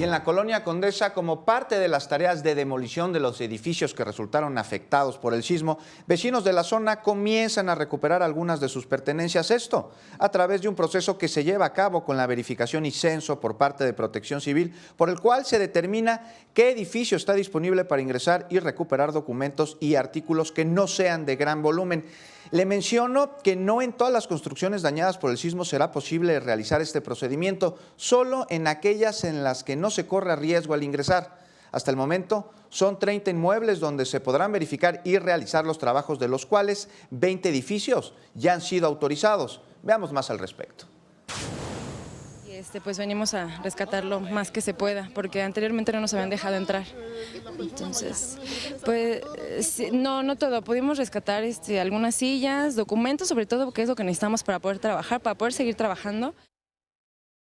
Y en la colonia Condesa, como parte de las tareas de demolición de los edificios que resultaron afectados por el sismo, vecinos de la zona comienzan a recuperar algunas de sus pertenencias. Esto a través de un proceso que se lleva a cabo con la verificación y censo por parte de Protección Civil, por el cual se determina qué edificio está disponible para ingresar y recuperar documentos y artículos que no sean de gran volumen. Le menciono que no en todas las construcciones dañadas por el sismo será posible realizar este procedimiento, solo en aquellas en las que no se corre riesgo al ingresar. Hasta el momento son 30 inmuebles donde se podrán verificar y realizar los trabajos, de los cuales 20 edificios ya han sido autorizados. Veamos más al respecto. Pues venimos a rescatar lo más que se pueda, porque anteriormente no nos habían dejado entrar. Entonces, pues no todo, pudimos rescatar algunas sillas, documentos, sobre todo, porque es lo que necesitamos para poder trabajar, para poder seguir trabajando.